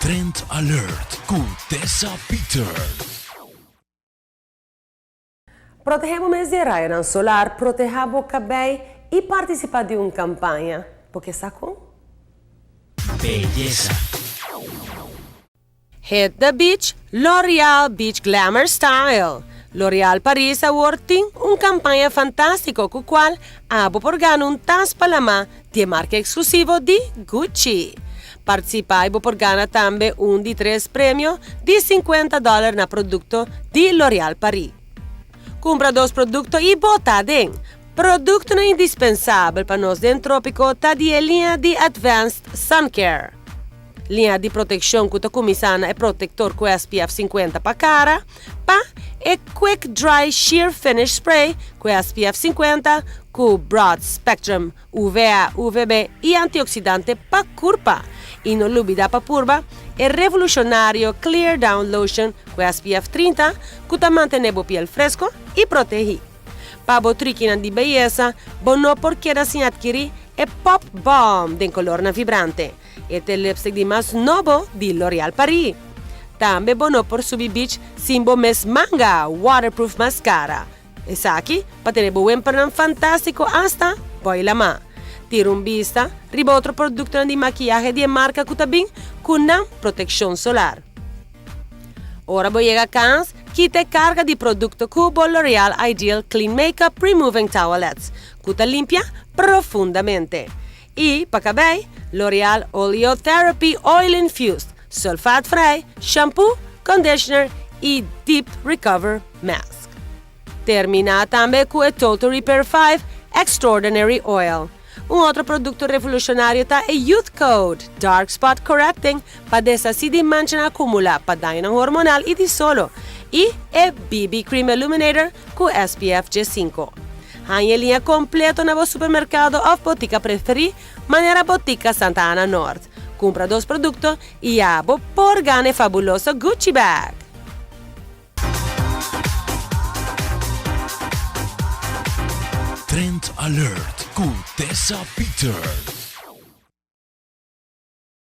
Trend Alert com Tessa Peters. Protegemos mês de raio solar, proteger o cabelo e participar de uma campanha. Porque sacou? Belleza. Hit the beach, L'Oréal Beach Glamour Style. L'Oréal Paris Awarding uma campanha fantástica com a qual abo por ganhar um tas palama de marca exclusivo de Gucci. Participai por ganhar também de 3 prêmios de $50 na produto de L'Oréal Paris. Compra 2 produtos e bota dentro. Produto não indispensável para nós dentro trópico tá de linha de Advanced Sun Care. Linha de proteção que começana é protetor com SPF 50 para cara, e Quick Dry Sheer Finish Spray com SPF 50 com Broad Spectrum UVA, UVB e antioxidante para corpo. E no lúbida para purba é revolucionário Clear Down Lotion com SPF 30 que te mantém a pele fresco e protege. Para a triquina de beleza, bono porque assim adquirir é Pop Balm de color vibrante. Este é o lipstick de mais novo de L'Oréal Paris. Também bono por subir beach Simbo Mes Manga Waterproof Mascara. Essa aqui para ter um perna fantástico hasta boila ma. Tira vista, riba outro produto de maquiagem de marca que também com proteção solar. Ora vou chegar a casa que te carga de produto cubo L'Oréal Ideal Clean Makeup Removing Towelettes, que te limpia profundamente. E, para cabelo, L'Oréal Oleotherapy Oil Infused, Sulfate Free, Shampoo, Conditioner e Deep Recover Mask. Termina também com o Total Repair 5 Extraordinary Oil. Outro produto revolucionário é Youth Code Dark Spot Correcting para desfazer de mancha acumulada para dano hormonal e de solo. E é BB Cream Illuminator com SPF G5. Há linha completa no supermercado ou botica preferida, maneira Botica Santa Ana Norte. Compra 2 produtos e abo por ganhar fabuloso Gucci Bag. Trend Alert com Tessa Peters.